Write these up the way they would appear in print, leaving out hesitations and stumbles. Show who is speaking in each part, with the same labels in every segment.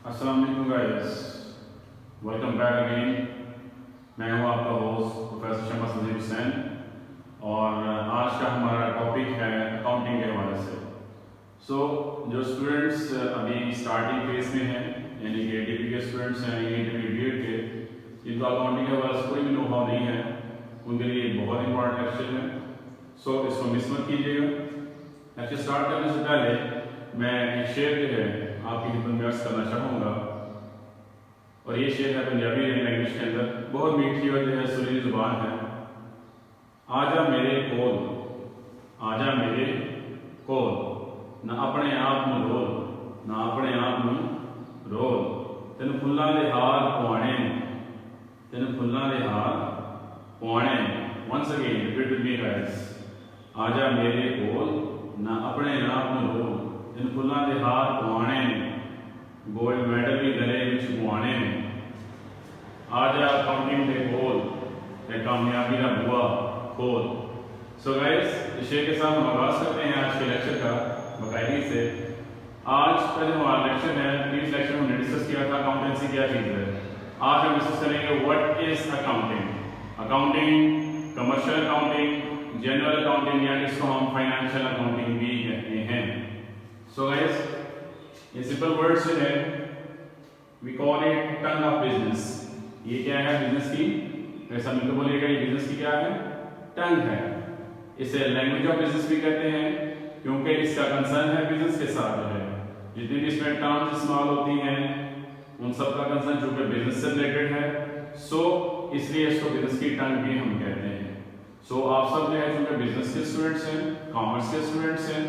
Speaker 1: अस्सलाम वालेकुम guys, welcome back again. मैं हूं आपका होस्ट प्रोफेसर शमस नजीर हुसैन और आज का हमारा टॉपिक है अकाउंटिंग के हवाले से। जो स्टूडेंट्स अभी स्टार्टिंग फेज में हैं, यानी कि डीपी के स्टूडेंट्स हैं या इंटरमीडिएट के, जिनको अकाउंटिंग के हवाले से कोई भी नो-हाउ नहीं है, उनके लिए बहुत इंपॉर्टेंट लेक्चर है। इसको मिस मत कीजिएगा। लेक्चर स्टार्ट करने से पहले मैं एक शेर जो है आपकी खिदमत में अर्ज करना चाहूँगा, और ये शेर है पंजाबी लैंग्वेज के अंदर, बहुत मीठी और जो है सुरीली जुबान है। आजा मेरे कोल, आजा मेरे कोल, ना अपने आप में रोल, ना अपने आप में रोल, तेन फुल्लां दे हार पवाने, तेन फुल्लां दे हार पवाने। Once again repeat with me guys, आजा मेरे कोल, ना अपने आप में रोल, तेन फुल्लां दे हार पवाने, गोल्ड मेडल भी गले विच पवाने। आजा अकाउंटिंग दे कोल, ते कामयाबी दा बुआ खोल। गाइस, इस शेर के साथ हम आगाज करते हैं आज के लेक्चर का बाकायदगी से। आज का जो हमारा लेक्चर है, प्रीवियस लेक्चर हमने डिस्कस किया था अकाउंटेंसी क्या चीज़ है। आज हम डिस्कस करेंगे what is accounting. Accounting, commercial accounting, general accounting, या जिसको हम फाइनेंशियल अकाउंटिंग भी कहते हैं। गाइस, ये सिंपल वर्ड्स जो है we call it tongue of business. ये क्या है बिजनेस की? ऐसा मिलकर बोलिएगा, ये बिजनेस की क्या है? टंग है। इसे लैंग्वेज ऑफ बिजनेस भी कहते हैं, क्योंकि इसका कंसर्न है बिजनेस के साथ जो है। जितनी भी इसमें टर्म्स इस्तेमाल होती हैं उन सब का कंसर्न चूंकि बिजनेस से रिलेटेड है, इसलिए इसको बिजनेस की टंग भी हम कहते हैं। आप सब जो है चूंकि बिजनेस के स्टूडेंट्स हैं, कॉमर्स के स्टूडेंट्स हैं,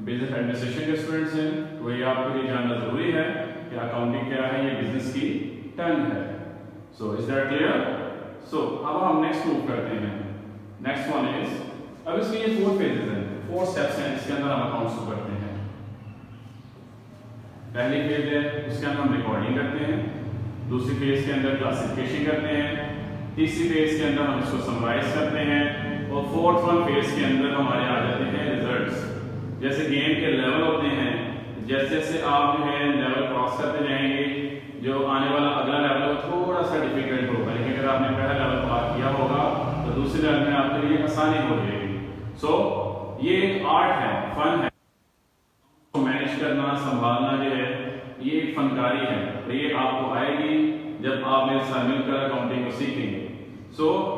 Speaker 1: बिजनेस एडमिनिस्ट्रेशन के स्टूडेंट्स हैं, तो ये आपके लिए जानना जरूरी है कि अकाउंटिंग क्या है, ये बिजनेस की टंग है। Is that clear? अब हम नेक्स्ट मूव करते हैं। नेक्स्ट वन इज, अब इसके ये 4 फेजेस हैं, 4 स्टेप्स हैं जिसके अंदर हम अकाउंट्स को करते हैं। पहली फेज है उसके अंदर हम रिकॉर्डिंग करते हैं, दूसरी फेज के अंदर क्लासिफिकेशन करते हैं, तीसरी फेज के अंदर हम इसको समराइज करते हैं, और फोर्थ वन फेज के अंदर हमारे आ जाते हैं रिजल्ट्स। जैसे गेम के लेवल होते हैं, जैसे जैसे आप जो है लेवल क्रॉस करते जाएंगे, जो आने वाला अगला लेवल थोड़ा सा डिफिकल्ट होगा, लेकिन अगर आपने पहला लेवल पार किया होगा तो दूसरे लेवल में आपके लिए आसानी हो जाएगी। ये एक आर्ट है, फन है, तो मैनेज करना, संभालना जो है ये एक फनकारी है, और ये आपको आएगी जब आप मेरे साथ मिलकर अकाउंटिंग को सीखेंगे।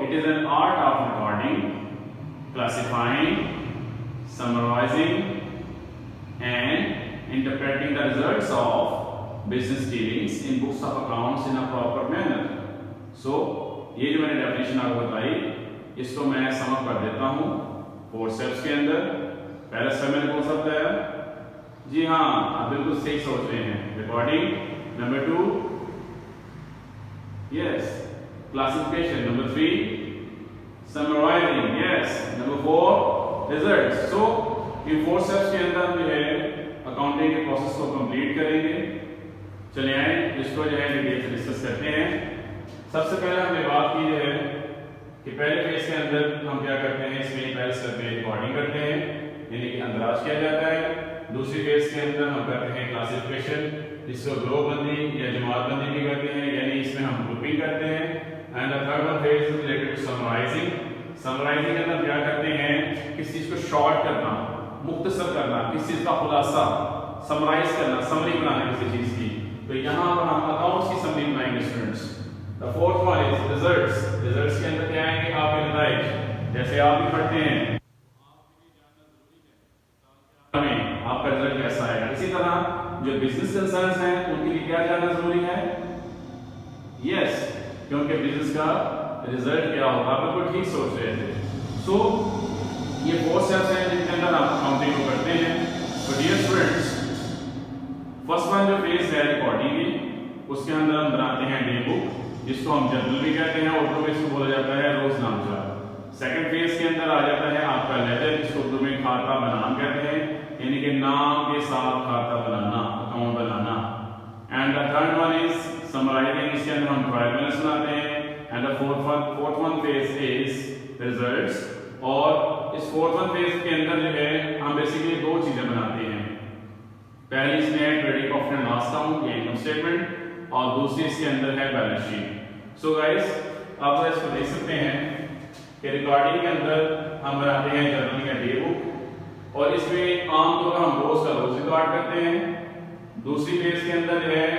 Speaker 1: It is an art of recording, classifying, summarizing and interpreting the results of business dealings in books of accounts in a proper manner. ये जो मैंने डेफिनेशन आपको बताई, इसको मैं समझ कर देता हूँ 4 स्टेप्स के अंदर। पहला स्टेप मैंने कौन सा बताया? जी हाँ, आप बिल्कुल सही सोच रहे हैं, recording. Number 2 yes, classification. Number 3 summarizing, yes. Number 4 results. इन 4 स्टेप्स के अंदर जो है अकाउंटिंग के प्रोसेस को कंप्लीट करेंगे। चलिए आए इसको जो है डिटेल से डिस्कस करते हैं। सबसे पहले हमने बात की जो है कि पहले फेज के अंदर हम क्या करते हैं, इसमें पहले स्टेप में रिकॉर्डिंग करते हैं, यानी कि अंदाज किया जाता है। दूसरी फेज के अंदर हम करते हैं क्लासिफिकेशन, जिसको ग्रुप बंदी या जमात बंदी भी करते हैं, यानी इसमें हम ग्रुपिंग करते हैं। And the third one phase is related to summarising. Summarising के अंदर क्या करते हैं, किसी चीज को शॉर्ट करना, मुख्तसर करना, किसी चीज का खुलासा, समराइज करना, समरी बनाना किसी चीज की। तो यहाँ पर हम अकाउंट्स की समरी बनाएंगे students. The fourth one is results. Results के अंदर क्या आएंगे, आपके नतीजे, जैसे आप भी पढ़ते हैं आपका रिजल्ट कैसा आएगा। इसी तरह जो बिजनेस कंसर्न्स हैं उनके लिए क्या जानना जरूरी है? यस, क्योंकि बिजनेस का रिजल्ट क्या होगा, आप बिल्कुल ठीक सोच रहे थे। ये 4 स्टेप्स हैं जिनके अंदर आप अकाउंटिंग को करते हैं। तो डियर स्टूडेंट्स, फर्स्ट वन जो फेज है रिकॉर्डिंग की, उसके अंदर हम बनाते हैं डे बुक, जिसको हम जर्नल भी कहते हैं, उर्दू में इसको बोला जाता है रोजनामा। सेकंड फेज के अंदर आ जाता है आपका लेजर, जिसको उर्दू में खाता बनाम कहते हैं, यानी कि नाम के साथ खाता बनाना, अकाउंट बनाना। And the third one is summarizing, इसके अंदर हम ट्रायल बैलेंस बनाते हैं। And the fourth one phase is results, और इस फोर्थ वन फेज के अंदर जो है हम बेसिकली 2 चीजें बनाते हैं। पहली इसमें है trading profit and loss account, ये इनकम स्टेटमेंट, और दूसरी इसके अंदर है बैलेंस शीट। सो गाइस आप इसको देख सकते हैं कि रिकॉर्डिंग के अंदर हम बनाते हैं जर्नल का डे बुक, और इसमें आमतौर पर हम रोज का रोज रिकॉर्ड करते हैं। दूसरी पेज के अंदर है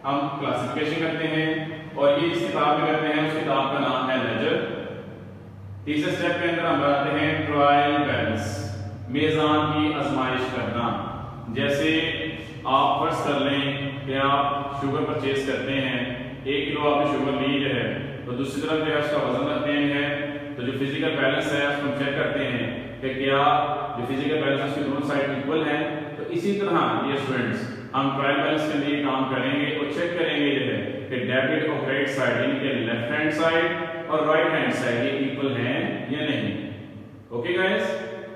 Speaker 1: हम क्लासिफिकेशन करते हैं, और ये जिस किताब में करते हैं उस किताब का नाम है लेजर। तीसरे स्टेप के अंदर हम बनाते हैं ट्रायल बैलेंस, मीज़ान की आजमाइश करना। जैसे आप फर्ज कर लें कि आप शुगर परचेज करते हैं, 1 किलो आपने शुगर ली है, तो दूसरी तरफ जो है उसका वजन रखते हैं, तो जो फिजिकल बैलेंस है उसको चेक करते हैं कि क्या जो फिजिकल बैलेंस उसकी दोनों साइड इक्वल है। तो इसी तरह ये स्टूडेंट्स हम ट्रायल बैलेंस के लिए काम करेंगे और चेक करेंगे ये है कि डेबिट और क्रेडिट साइड यानी कि लेफ्ट हैंड साइड और राइट हैंड साइड ये इक्वल हैं या नहीं। ओके गाइस,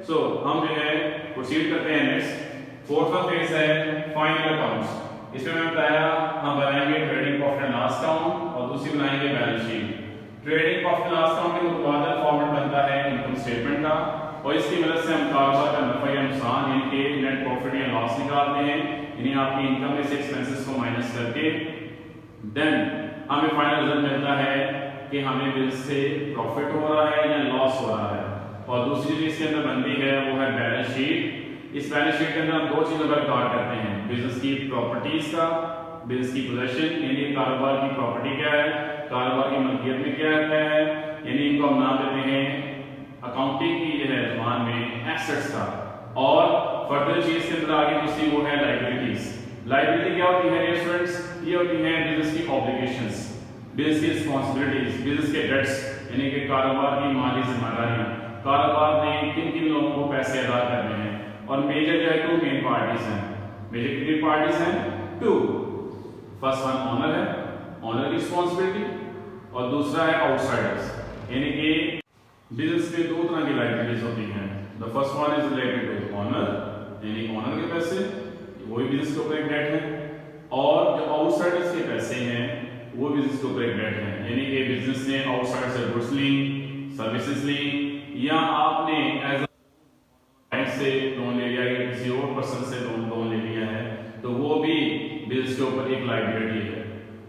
Speaker 1: सो हम जो है प्रोसीड करते हैं नेक्स्ट। फोर्थ फेज है फाइनल अकाउंट्स। इसमें मैं बताया हम बनाएंगे trading profit and loss account और दूसरी बनाएंगे balance sheet. Trading profit and loss account के मुताबिक फॉर्मेट बनता है इनकम स्टेटमेंट का, और इसकी मदद से हम कारोबार का नफा या नुकसान यानी कि नेट प्रॉफिट या लॉस निकालते हैं, यानी आपकी इनकम में से एक्सपेंसेस को माइनस करके देन हमें फाइनल रिजल्ट मिलता है कि हमें बिजनेस से प्रॉफिट हो रहा है या लॉस हो रहा है। और दूसरी चीज इसके अंदर बनती है वो है बैलेंस शीट। इस बैलेंस शीट के अंदर हम दो चीजों पर रिकॉर्ड करते हैं, बिजनेस की प्रॉपर्टीज का, बिजनेस की पोजीशन यानी कारोबार की प्रॉपर्टी क्या है, कारोबार की मलकियत में क्या है, यानी इनको हम नाम देते हैं अकाउंटिंग की जो है जुबान में एसेट्स का। और फर्दर चीज के अंदर आगे दूसरी वो है लायबिलिटीज। लायबिलिटी क्या होती है स्टूडेंट्स? ये होती है बिजनेस की ऑब्लिगेशंस, बिजनेस की रिस्पांसिबिलिटीज, बिजनेस के डेट्स यानी कि कारोबार की माली जिम्मेदारियां, कारोबार ने किन किन लोगों को पैसे अदा करने हैं। और मेजर जो है 2 मेन पार्टीज हैं। मेजर कितनी पार्टीज हैं? 2। फर्स्ट वन ऑनर है, ऑनर की रिस्पांसिबिलिटी, और दूसरा है आउटसाइडर्स यानी कि बिजनेस में 2 तरह की लायबिलिटीज होती हैं। The first one is related to owner यानी ऑनर के पैसे, वो भी बिजनेस के ऊपर एक डेट है, और जो आउटसाइडर्स के पैसे हैं वो बिजनेस के ऊपर एक डेट है, यानी कि बिजनेस ने आउटसाइड से गुड्स ली, सर्विसेज ली, या आपने एज बैंक से लोन ले लिया या किसी और पर्सन से लोन ले लिया है, तो वो भी बिजनेस के ऊपर एक लायबिलिटी है।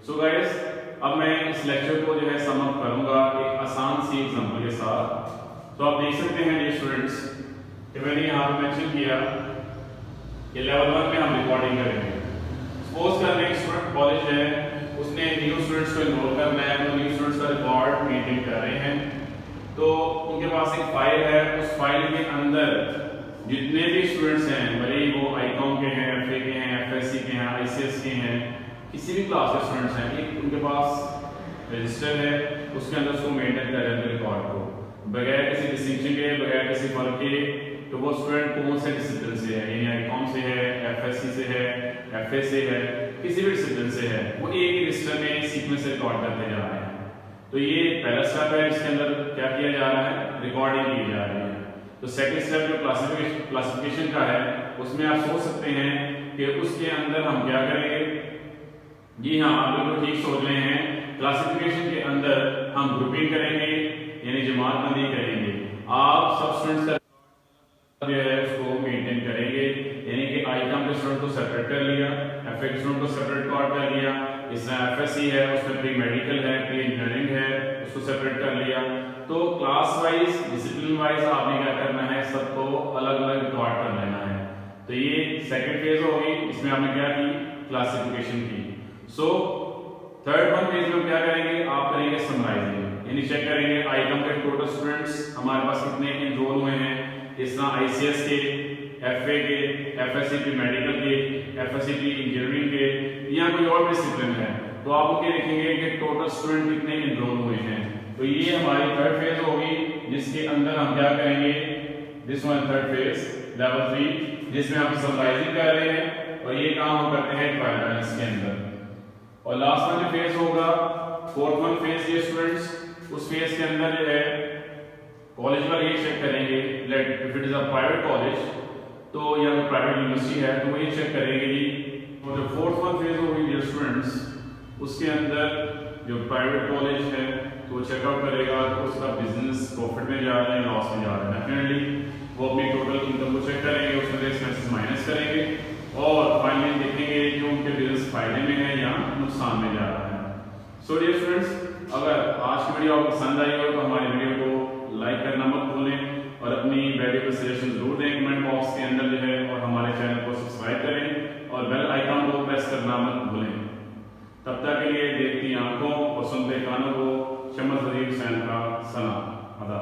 Speaker 1: सो गाइस अब मैं इस लेक्चर को जो है सम अप करूंगा एक आसान सी एग्जांपल के साथ। तो आप देख सकते हैं ये स्टूडेंट्स कि मैंने यहाँ पे मेंशन किया कि लेवल 1 में हम रिकॉर्डिंग करेंगे। सपोज कर लें स्टूडेंट कॉलेज है, उसने न्यू स्टूडेंट्स को इनरोल करना है, तो न्यू स्टूडेंट्स का रिकॉर्ड मेंटेन कर रहे हैं। तो उनके पास एक फाइल है, उस फाइल के अंदर जितने भी स्टूडेंट्स हैं, भले ही वो आईकॉम के हैं, एफए के हैं, एफएससी के हैं, आईसीएस के हैं, किसी भी क्लास के स्टूडेंट्स हैं, एक उनके पास रजिस्टर है, उसके अंदर उसको मेंटेन कर रहे हैं रिकॉर्ड को बगैर किसी डिस्टिंक्शन के, बगैर किसी फर्क के। तो वो स्टूडेंट कौन से डिसिप्लिन से है, यानी आईकॉम से है, एफएससी से है, एफए से है, किसी भी डिसिप्लिन से है, वो एक ही रजिस्टर में सीक्वेंस से रिकॉर्ड करते जा रहे हैं। तो ये पहला स्टेप है, इसके अंदर क्या किया जा रहा है? रिकॉर्डिंग की जा रही है। तो सेकंड स्टेप जो क्लासिफिकेशन का है, उसमें आप सोच सकते हैं कि उसके अंदर हम क्या करेंगे। जी हाँ, आप बिल्कुल ठीक सोच रहे हैं। क्लासिफिकेशन के अंदर हम ग्रुपिंग करेंगे यानी जमातबंदी करेंगे। आप सब स्टूडेंट्स का जो है उसको मेंटेन करेंगे, यानी कि आईकॉम के स्टूडेंट को सेपरेट कर लिया, एफए के स्टूडेंट को सेपरेट रिकॉर्ड कर लिया, इस तरह एफएससी है उसमें प्री मेडिकल है, प्री इंजीनियरिंग है, उसको सेपरेट कर लिया। तो क्लास वाइज, डिसिप्लिन वाइज आपने क्या करना है, सबको अलग अलग रिकॉर्ड कर लेना है। तो ये सेकंड फेज होगी, इसमें आपने क्या की? क्लासिफिकेशन की। सो थर्ड वन फेज में क्या करेंगे? आप करेंगे समराइजिंग, यानी चेक करेंगे आईकॉम के टोटल स्टूडेंट्स हमारे पास कितने एनरोल हुए हैं, इस तरह आईसीएस के, एफए के, एफएससी प्री मेडिकल के, एफएससी प्री इंजीनियरिंग के, या कोई और डिसिप्लिन है, तो आप उनके देखेंगे कि टोटल स्टूडेंट कितने एनरोल हुए हैं। तो ये हमारी थर्ड फेज होगी, जिसके अंदर हम क्या करेंगे? This one third phase level 3, जिसमें हम समराइजिंग कर रहे हैं, और ये काम हम करते हैं ट्रायल बैलेंस के अंदर। और लास्ट वन जो फेज होगा, फोर्थ वन फेज, ये स्टूडेंट्स उस फेज के अंदर जो है कॉलेज वाले ये चेक करेंगे, let if it is a private college तो या तो प्राइवेट यूनिवर्सिटी है, तो वो ये चेक करेंगे जी। और जो फोर्थ वन फेज होगी डियर स्टूडेंट्स, उसके अंदर जो प्राइवेट कॉलेज है तो चेकआउट करेगा कि उसका बिजनेस प्रॉफिट में जा रहा है, लॉस में जा रहा है। डेफिनेटली वो अपनी टोटल इनकम को चेक करेंगे, उसमें से एक्सपेंसेस माइनस करेंगे, और अमीन देखेंगे कि उनके बिजनेस फायदे में है या नुकसान में जा रहा है। सो डियर स्टूडेंट्स, अगर आज की वीडियो आपको पसंद आई हो तो हमारी वीडियो को लाइक करना मत भूलें और अपनी वैल्यूएबल सजेशन जरूर दें कमेंट बॉक्स के अंदर जो है, और हमारे चैनल को सब्सक्राइब करें और बेल आइकन को प्रेस करना मत भूलें। तब तक के लिए देखती आंखों और सुनते कानों को शम्स नज़ीर हुसैन का सलाम अदा।